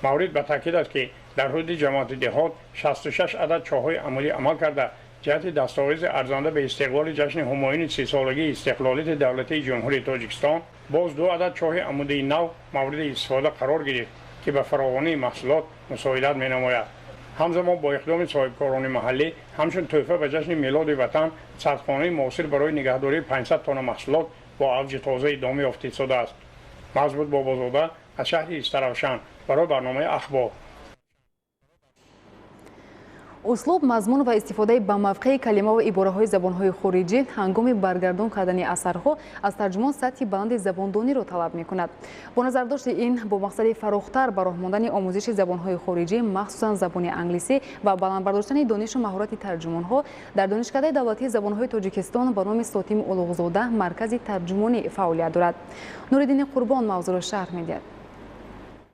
مورد به تاکید است که در حدود جماعت دهات 66 عدد چاه‌های عملی عمل کرده جهت دستاویز ارزنده به استقبال جشن همایون 30 سالگی استقلالیت دولتی جمهوری تاجیکستان باز 2 عدد چاه عمودی نو مورد استفاده قرار گرفت که به فراوانی محصولات مساعدت می نماید. همزمان با اقدام صاحبکاران محلی همچون تحفه به جشن میلاد وطن صدخانه معاصر برای نگهداری 500 تن محصولات با اوج تازه ادامه یافته شده است. مزبوط بابازاده از شهر استراوشان برای برنامه اخبار. услуб мазмун ва истифодаи ба мавқеи калима ва ибораҳои забонҳои хориҷӣ ҳангоми баргардон кардани асарҳо аз тарҷумон сатҳи баланди забондониро талаб мекунад. бо назардошти ин бо мақсади фарохтар ба роҳ мондани омӯзиши забонҳои хориҷӣ махсусан забони англисӣ ва баландбардоштани донишу маҳорати тарҷумонҳо дар донишкадаи давлатии забонҳои Тоҷикистон ба номи Сотим Улуғзода маркази тарҷумонӣ фаъолият дорад. Нуриддини Қурбон мавзӯро шарҳ медиҳад.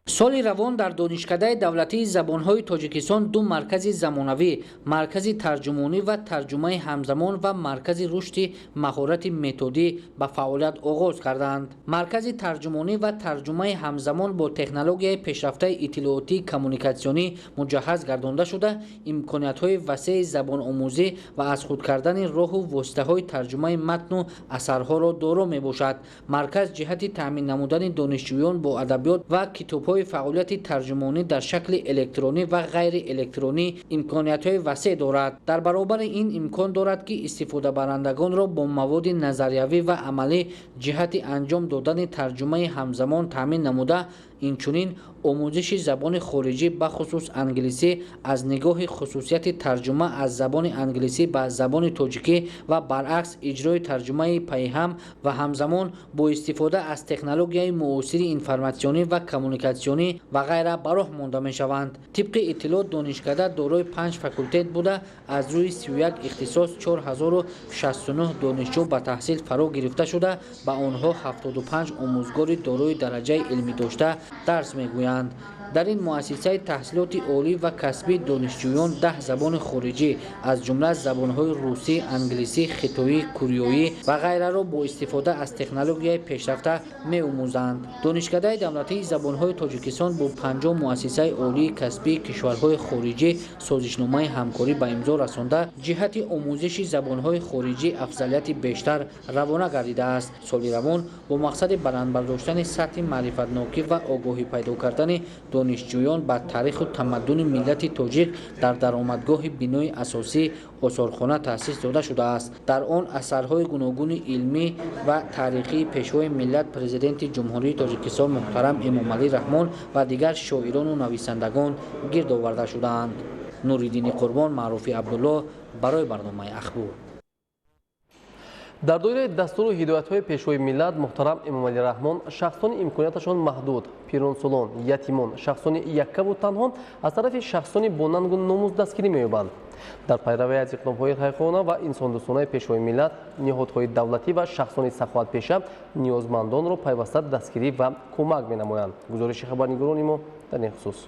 соли равон дар донишкадаи давлатии забонҳои Тоҷикистон ду маркази замонавӣ, маркази тарҷумонӣ ва тарҷумаи ҳамзамон ва маркази рушди маҳорати методӣ ба фаъолият оғоз карданд. Маркази тарҷумонӣ ва тарҷумаи ҳамзамон бо технологияи пешрафтаи иттилоъотии коммуникатсионӣ муҷаҳҳаз гардонда шуда, имкониятҳои васеъи забономӯзӣ ва аз худ кардани роҳу воситаҳои тарҷумаи матну асарҳоро доро мебошад. Марказ ҷиҳати таъмин намудани донишҷӯён бо адабиёт ва китобҳои фаъолияти тарҷумонӣ дар шакли электронӣ ва ғайри электронӣ имкониятҳои васеъ дорад. Дар баробари ин имкон дорад ки истифодабарандагонро бо маводи назариявӣ ва амалӣ ҷиҳати анҷом додани тарҷумаи ҳамзамон таъмин намуда, инчунин омӯзиши забони хориҷӣ бахусус англисӣ аз нигоҳи хусусияти тарҷума аз забони англисӣ ба забони тоҷикӣ ва баръакс иҷрои тарҷумаи пайҳам ва ҳамзамон бо истифода аз технологияи муосири информатсионӣ ва коммуникатсионӣ ва ғайра ба роҳ монда мешаванд. Тибқи иттилоъ, донишкада дорои 5 факултет буда, аз рӯи 31 ихтисос 4069 донишҷӯ ба таҳсил фаро гирифта шуда, ба онҳо 75 омӯзгори дорои дараҷаи илмӣ дошта дарс мегӯянд. дар ин муассисаи таҳсилоти олӣ ва касбӣ донишҷӯён 10 забони хориҷӣ аз ҷумла забонҳои русӣ, англисӣ, хитоӣ, кӯриёӣ ва ғайраро бо истифода аз технологияи пешрафта меомӯзанд. Донишкадаи давлатии забонҳои Тоҷикистон бо 50 муассисаи олии касбии кишварҳои хориҷӣ созишномаи ҳамкорӣ ба имзо расонда, ҷиҳати омӯзиши забонҳои хориҷӣ афзалияти бештар равона гардидааст. Соли равон бо мақсади баландбардоштани сатҳи маърифатнокӣ ва огоҳӣ пайдо кардани донишҷӯён ба таъриху тамаддуни миллати тоҷик дар даромадгоҳи бинои асосӣ осорхона таъсис дода шудааст. Дар он асарҳои гуногуни илмӣ ва таърихии пешвои миллат президенти ҷумҳурии Тоҷикистон муҳтарам Эмомалӣ Раҳмон ва дигар шоирону нависандагон гирд оварда шудаанд. Нуриддини Қурбон, Маъруфи Абдулло барои барномаи Ахбор. дар доираи дастуру ҳидоятҳои пешвои миллат муҳтарам Эмомалӣ Раҳмон шахсони имконияташон маҳдуд, пиронсолон, ятимон, шахсони яккаву танҳо аз тарафи шахсони бо нангу номуз дастгирӣ меёбанд. дар пайравӣ аз иқдомҳои хайрхоҳона ва инсондӯстонаи пешвои миллат, ниҳодҳои давлатӣ ва шахсони саховатпеша ниёзмандонро пайваста дастгирӣ ва кӯмак менамоянд. гузориши хабарнигорони мо дар ин хусус.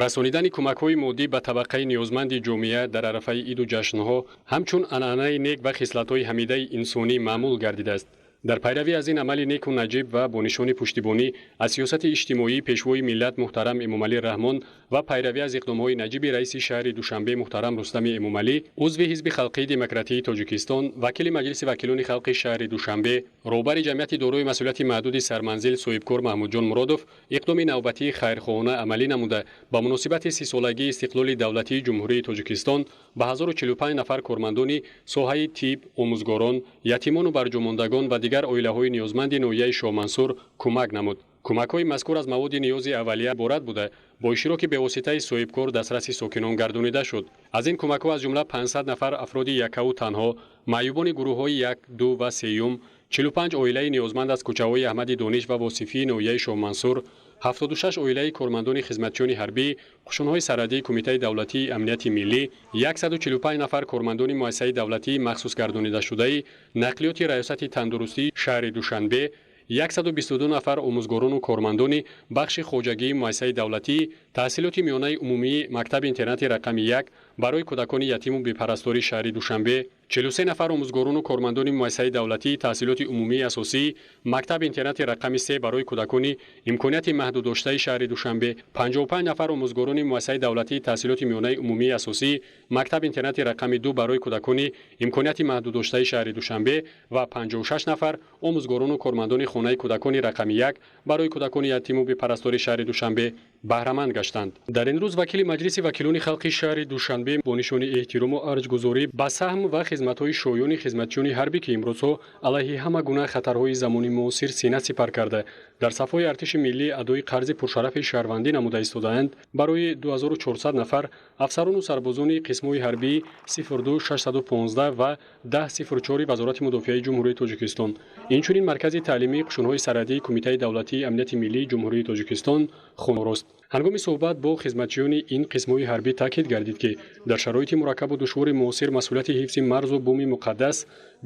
расонидани кӯмакҳои моддӣ ба табақаи ниёзманди ҷомеа дар арафаи иду ҷашнҳо ҳамчун анъанаи нек ва хислатҳои ҳамидаи инсонӣ маъмул гардидааст. дар пайравӣ аз ин амали неку наҷиб ва бо нишони пуштибонӣ аз сиёсати иҷтимоии пешвои миллат муҳтарам Эмомалӣ Раҳмон ва пайравӣ аз иқдомҳои наҷиби раиси шаҳри Душанбе муҳтарам Рустами Эмомалӣ, узви ҳизби халқии демократии Тоҷикистон, вакили маҷлиси вакилони халқи шаҳри Душанбе, роҳбари ҷамъияти дорои масъулияти маҳдуди сарманзил соҳибкор Маҳмудҷон Муродов иқдоми навбатии хайрхоҳона амалӣ намуда ба муносибати 30-солагии истиқлоли давлатии ҷумҳурии Тоҷикистон ба 1045 нафар кормандони соҳаи тиб, омӯзгорон, ятимону барҷомондагон ва дигар оилаҳои ниёзманди ноҳияи Шоҳмансур кӯмак намуд. кӯмакҳои мазкур аз маводи ниёзи аввалия иборат буда, бо иштироки бевоситаи соҳибкор дастраси сокинон гардонида шуд. аз ин кӯмакҳо аз ҷумла 500 нафар афроди яккаву танҳо, маъюбони гурӯҳҳои 1, 2 ва 3, 45 оилаи ниёзманд аз кӯчаҳои Аҳмади Дониш ва Восифии ноҳияи Шоҳмансур, 76 оилаи кормандони хизматчиёни ҳарбӣ, қушунҳои сарҳадии Кумитаи давлатии амнияти миллӣ, 145 нафар кормандони муассисаи давлатии махсусгардонидашудаи нақлиёти раёсати тандурустии шаҳри Душанбе, 122 нафар омӯзгорону кормандони бахши хоҷагии муассисаи давлатӣ, таҳсилоти миёнаи умумии мактаби интернати рақами 1 барои кӯдакони ятиму бепарастории шаҳри Душанбе, 43 нафар омӯзгорону кормандони муассисаи давлатии таҳсилоти умумии асосӣ, мактаби интернати рақами 3 барои кӯдакони имконияти маҳдуддоштаи шаҳри Душанбе, 55 нафар омӯзгорони муассисаи давлатии таҳсилоти миёнаи умумии асосӣ, мактаби интернати рақами 2 барои кӯдакони имконияти маҳдуддоштаи шаҳри Душанбе ва 56 нафар омӯзгорону кормандони хонаи кӯдакони рақами 1 барои кӯдакони ятиму бепарастории шаҳри Душанбе баҳраманд гаштанд. дар ин рӯз вакили маҷлиси вакилони халқи шаҳри Душанбе бо нишони эҳтирому арҷгузорӣ ба саҳм ва хизматҳои шоёни хизматчиёни ҳарбӣ ки имрӯзҳо алайҳи ҳама гуна хатарҳои замони муосир сина сипар карда дар сафҳои артиши миллӣ адои қарзи пуршарафи шаҳрвандӣ намуда истодаанд, барои 2400 нафар афсарону сарбозони қисмҳои ҳарбии 02-615 ва 1004 вазорати мудофиаи ҷумҳурии Тоҷикистон, инчунин маркази таълимии қушунҳои сарҳадии Кумитаи давлатии амнияти миллии ҷумҳурии Тоҷикистон хонорост. ҳангоми суҳбат бо хизматчиёни ин қисмҳои ҳарбӣ таъкид гардид ки дар шароити мураккабу душвори муосир масъулияти ҳифзи марзу буми муқаддас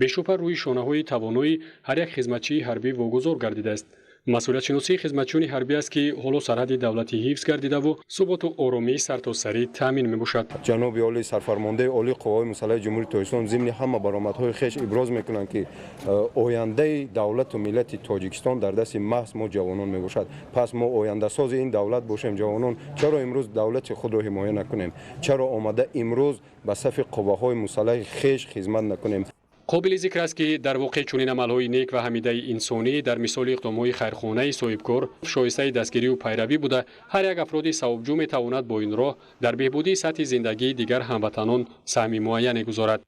бешубҳа рӯи шонаҳои тавонои ҳар як хизматчии ҳарбӣ вогузор гардидааст. масъулиятшиносии хизматчиёни ҳарбӣ аст ки ҳоло сарҳади давлатӣ ҳифз гардидаву суботу оромии сартосарӣ таъмин мебошад. ҷаноби оли сарфармондаи олии қувваҳои мусаллаҳаи ҷумҳурии Тоҷикистон зимни ҳама баромадҳои хеш иброз мекунанд ки ояндаи давлату миллати Тоҷикистон дар дасти маҳз мо ҷавонон мебошад. пас мо ояндасози ин давлат бошем. ҷавонон чаро имрӯз давлати худро ҳимоя накунем? чаро омада имрӯз ба сафи қувваҳои мусаллаҳи хеш хизмат накунем? қобили зикр аст ки дар воқеъ чунин амалҳои нек ва ҳамидаи инсонӣ дар мисоли иқдомҳои хайрхонаи соҳибкор шоистаи дастгирию пайравӣ буда ҳар як афроди савобҷӯ метавонад бо ин роҳ дар беҳбудии сатҳи зиндагии дигар ҳамватанон саҳми муайяне гузорад.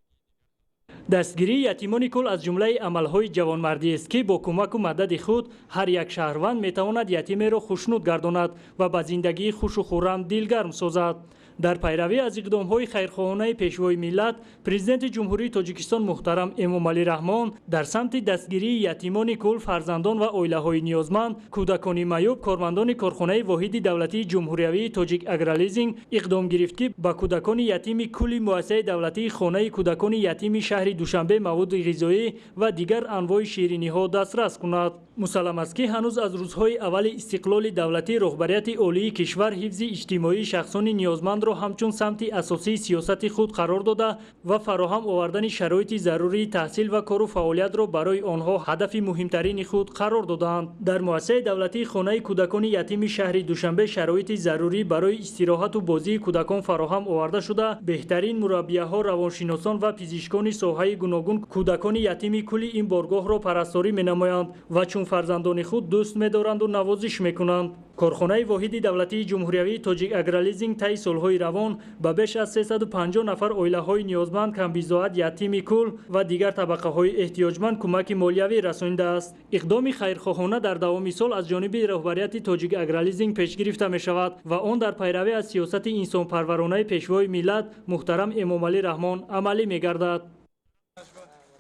дастгирии ятимони кул аз ҷумлаи амалҳои ҷавонмардиест ки бо кӯмаку мадади худ ҳар як шаҳрванд метавонад ятимеро хушнуд гардонад ва ба зиндагии хушу хуррам дилгарм созад. дар пайравӣ аз иқдомҳои хайрхоҳонаи пешвои миллат, президенти ҷумҳурии Тоҷикистон муҳтарам Эмомалӣ Раҳмон дар самти дастгирии ятимони кул, фарзандон ва оилаҳои ниёзманд, кӯдакони маъюб, кормандони корхонаи воҳиди давлатии ҷумҳуриявии Тоҷик Агролизинг иқдом гирифт ки ба кӯдакони ятими кули муассисаи давлатии хонаи кӯдакони ятими шаҳри Душанбе маводи ғизоӣ ва дигар анвои шириниҳо дастрас кунад. мусаллам аст ки ҳанӯз аз рӯзҳои аввали истиқлоли давлатӣ роҳбарияти олии кишвар ҳифзи иҷтимоии шахсони ниёзмандро ҳамчун самти асосии сиёсати худ қарор дода ва фароҳам овардани шароити зарурии таҳсил ва кору фаъолиятро барои онҳо ҳадафи муҳимтарини худ қарор додаанд. дар муассисаи давлатии хонаи кӯдакони ятими шаҳри Душанбе шароити зарурӣ барои истироҳату бозии кӯдакон фароҳам оварда шуда, беҳтарин мураббияҳо, равоншиносон ва пизишкони соҳаи гуногун кӯдакони ятими кули ин боргоҳро парасторӣ менамоянд ва чун фарзандони худ дӯст медоранду навозиш мекунанд. корхонаи воҳиди давлатии ҷумҳуриявии Тоҷик Агролизинг таи солҳои равон ба беш аз 350 нафар оилаҳои ниёзманд, камбизоат, ятими кул ва дигар табақаҳои эҳтиёҷманд кӯмаки молиявӣ расонидааст. иқдоми хайрхоҳона дар давоми сол аз ҷониби роҳбарияти Тоҷик Агролизинг пеш гирифта мешавад ва он дар пайравӣ аз сиёсати инсонпарваронаи пешвои миллат муҳтарам Эмомалӣ Раҳмон амалӣ мегардад.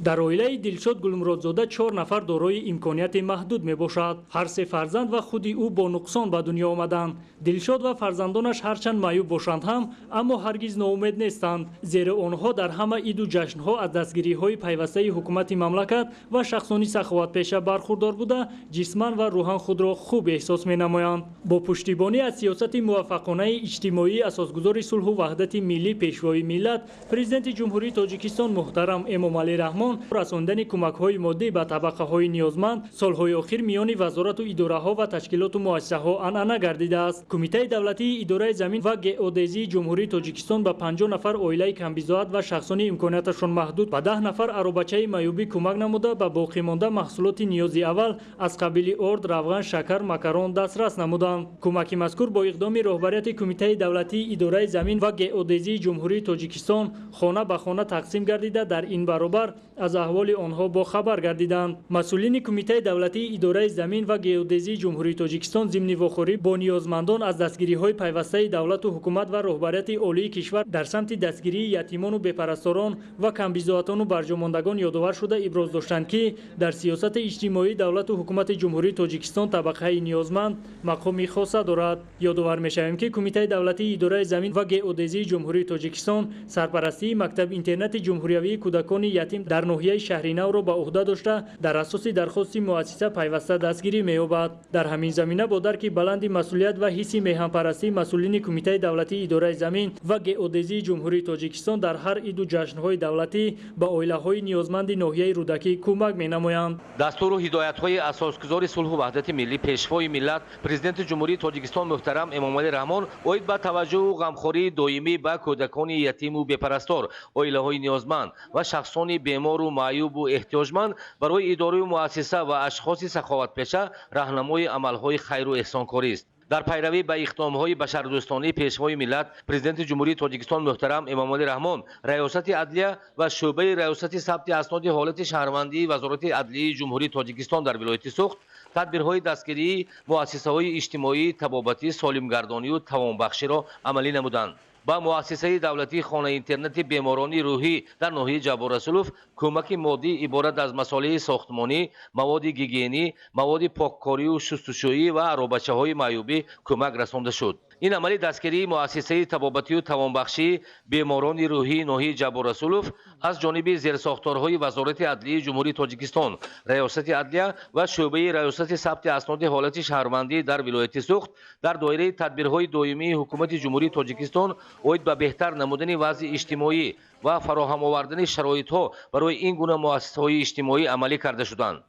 дар оилаи Дилшод Гулмуродзода 4 нафар дорои имконияти маҳдуд мебошад. ҳар се фарзанд ва худи ӯ бо нуқсон ба дунё омаданд. Дилшод ва фарзандонаш ҳарчанд маъюб бошанд ҳам, аммо ҳаргиз ноумед нестанд, зеро онҳо дар ҳама иду ҷашнҳо аз дастгириҳои пайвастаи ҳукумати мамлакат ва шахсони саховатпеша бархурдор буда, ҷисман ва рӯҳан худро хуб эҳсос менамоянд. бо пуштибонӣ аз сиёсати муваффақонаи иҷтимоии асосгузори сулҳу ваҳдати миллӣ пешвои миллат, президенти ҷумҳурии Тоҷикистон муҳтарам Эмомалӣ Раҳмон расондани кӯмакҳои моддӣ ба табақаҳои ниёзманд солҳои охир миёни вазорату идораҳо ва ташкилоту муассисаҳо анъана гардидааст. кумитаи давлатии идораи замин ва геодезии ҷумҳурии Тоҷикистон ба 50 нафар оилаи камбизоат ва шахсони имконияташон маҳдуд ба 10 нафар аробачаи маъюбӣ кӯмак намуда ба боқимонда маҳсулоти ниёзи аввал аз қабили орд, равған, шакар, макарон дастрас намуданд. кӯмаки мазкур бо иқдоми роҳбарияти кумитаи давлатии идораи замин ва геодезии ҷумҳурии Тоҷикистон хона ба хона тақсим гардида, дар ин баробар аз аҳволи онҳо бохабар гардиданд. масъулини кумитаи давлатии идораи замин ва геодезии ҷумҳурии Тоҷикистон зимни вохӯрӣ бо ниёзмандон аз дастгириҳои пайвастаи давлату ҳукумат ва роҳбарияти олии кишвар дар самти дастгирии ятимону бепарасторон ва камбизоатону барҷомондагон ёдовар шуда иброз доштанд ки дар сиёсати иҷтимоии давлату ҳукумати ҷумҳурии Тоҷикистон табақаи ниёзманд мақоми хоса дорад. ёдовар мешавем ки кумитаи давлатии идораи замин ва геодезии ҷумҳурии Тоҷикистон сарпарастии мактаб интернати ҷумҳуриявии кӯдакони ятим дар ноҳияи шаҳри навро ба уҳда дошта, дар асоси дархости муассиса пайваста дастгирӣ меёбад. дар ҳамин замина бо дарки баланди масъулият ва ҳисси меҳанпарастӣ масъулини кумитаи давлатии идораи замин ва геодезии ҷумҳурии Тоҷикистон дар ҳар иду ҷашнҳои давлатӣ ба оилаҳои ниёзманди ноҳияи рӯдакӣ кӯмак менамоянд. дастуру ҳидоятҳои асосгузори сулҳу ваҳдати миллӣ пешвои миллат президенти ҷумҳурии Тоҷикистон муҳтарам Эмомалӣ Раҳмон оид ба таваҷҷӯҳу ғамхории доимӣ ба кӯдакони ятиму бепарастор, оилаҳои ниёзманд ва шахсони бемору маъюбу эҳтиёҷманд барои идораи муассиса ва ашхоси саховатпеша раҳнамои амалҳои хайру эҳсонкорист. дар пайравӣ ба иқдомҳои башардӯстонии пешвои миллат президенти ҷумҳурии Тоҷикистон муҳтарам Эмомалӣ Раҳмон раёсати адлия ва шӯъбаи раёсати сабти асноди ҳолати шаҳрвандии вазорати адлияи ҷумҳурии Тоҷикистон дар вилояти Суғд тадбирҳои дастгирии муассисаҳои иҷтимоӣ, табобатӣ, солимгардонию тавонбахширо амалӣ намуданд. ба муассисаи давлатии хонаи интернати беморони рӯҳӣ дар ноҳияи Ҷабборасулов кӯмаки моддӣ иборат аз масолиҳи сохтмонӣ, маводи гигиенӣ, маводи поккорию шустушӯӣ ва аробачаҳои маъюбӣ кӯмак расонда шуд. ин амали дастгирии муассисаи табобатию тавонбахшӣ беморони рӯҳии ноҳияи ҷаборрасулов аз ҷониби зерсохторҳои вазорати адлияи ҷумҳурии Тоҷикистон, раёсати адлия ва шӯъбаи раёсати сабти асноди ҳолати шаҳрвандӣ дар вилояти Суғд дар доираи тадбирҳои доимии ҳукумати ҷумҳурии Тоҷикистон оид ба беҳтар намудани вазъи иҷтимоӣ ва фароҳам овардани шароитҳо барои ин гуна муассисаҳои иҷтимоӣ амалӣ карда шуданд.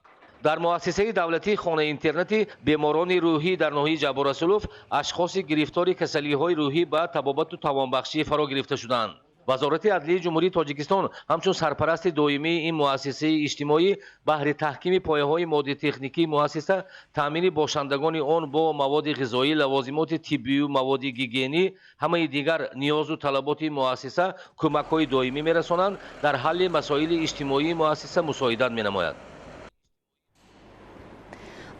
дар муассисаи давлатии хонаи интернати беморони рӯҳӣ дар ноҳияи ҷаборрасулов ашхоси гирифтори касалиҳои рӯҳӣ ба табобату тавонбахшӣ фаро гирифта шуданд. вазорати адлияи ҷумҳурии Тоҷикистон ҳамчун сарпарасти доимии ин муассисаи иҷтимоӣ баҳри таҳкими пояҳои модди техникии муассиса, таъмини бошандагони он бо маводи ғизоӣ, лавозимоти тиббию, маводи гигиенӣ, ҳамаи дигар ниёзу талаботи муассиса кӯмакҳои доимӣ мерасонанд, дар ҳалли масоили иҷтимоии муассиса мусоидат менамояд.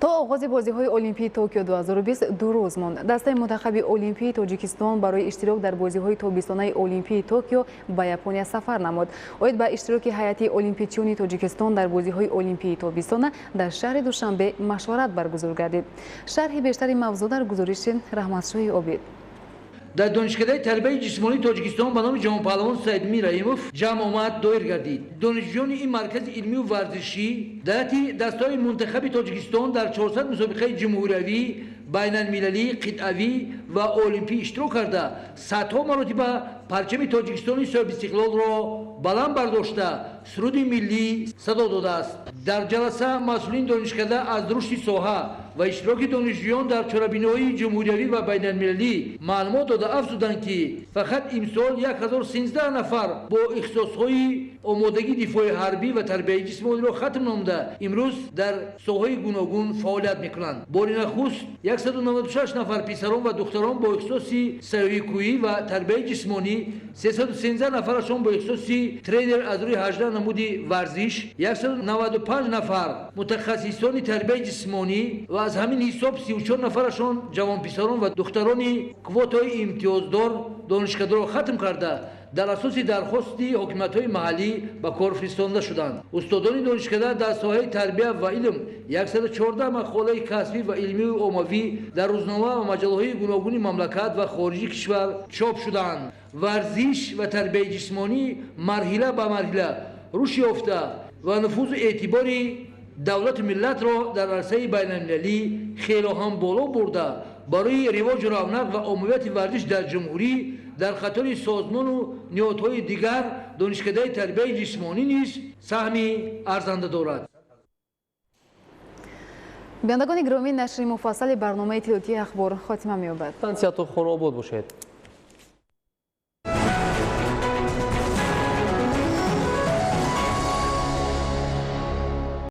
то оғози бозиҳои олимпии Токио 2020 ду рӯз монд. Дастаи мунтахаби олимпии Тоҷикистон барои иштирок дар бозиҳои тобистонаи олимпии Токио ба Япония сафар намуд. Оид ба иштироки ҳайати олимпичиони Тоҷикистон дар бозиҳои олимпии тобистона дар шаҳри Душанбе машворат баргузор гардид. шарҳи бештари мавзӯъ дар гузориши Раҳматшоҳи Обид. дар донишгоҳи тарбияи ҷисмонии Тоҷикистон ба номи ҷаҳонпаҳлавон Саидмир Раимов ҷамъ омад доир гардид. донишҷӯёни ин маркази илмию варзишӣ дар ҳайати дастаҳои мунтахаби Тоҷикистон дар 400 мусобиқаи ҷумҳуриявӣ, байналмилалӣ, қитъавӣ ва олимпӣ иштирок карда, садҳо маротиба парчами Тоҷикистони соҳибистиқлолро баланд бардошта, суруди миллӣ садо додааст. дар ҷаласа масъулини донишкада аз рушди соҳа ва иштироки донишҷӯён дар чорабиноҳои ҷумҳуриявӣ ва байналмилалӣ маълумот дода афзуданд, ки фақат имсол 1013 нафар бо ихтисосҳои омодагии дифои ҳарбӣ ва тарбияи ҷисмониро хатм номуда имрӯз дар соҳаҳои гуногун фаъолият мекунанд. бори нахуст 196 нафар писарон ва духтарон бо ихтисоси сайёҳикӯӣ ва тарбияи ҷисмонӣ, 313 нафарашон бо ихтисоси тренер аз рӯи 18 намуди варзиш, 195 нафар мутахассисони тарбияи ҷисмонӣ ва аз ҳамин ҳисоб 34 нафарашон ҷавонписарон ва духтарони квотаҳои имтиёздор донишгаҳро хатм карда, дар асоси дархости ҳокимиятҳои маҳаллӣ ба кор фиристонда шуданд. устодони донишкада дар соҳаи тарбия ва илм 114 мақолаи касбӣ ва илмию оммавӣ дар рӯзнома ва маҷаллаҳои гуногуни мамлакат ва хориҷи кишвар чоп шуданд. варзиш ва тарбияи ҷисмонӣ марҳила ба марҳила рушд ёфта ва нуфузу эътибори давлату миллатро дар арсаи байналмилалӣ хелоҳан боло бурда, барои ривоҷу равнақ ва оммавияти варзиш дар ҷумҳурӣ дар қатори созмону ниҳодҳои дигар донишкадаи тарбияи ҷисмонӣ низ саҳми арзанда дорад. бинандагони гиромӣ, нашри муфассали барномаи иттилоъии ахбор хотима меёбад. станцияатон хонобод бошед.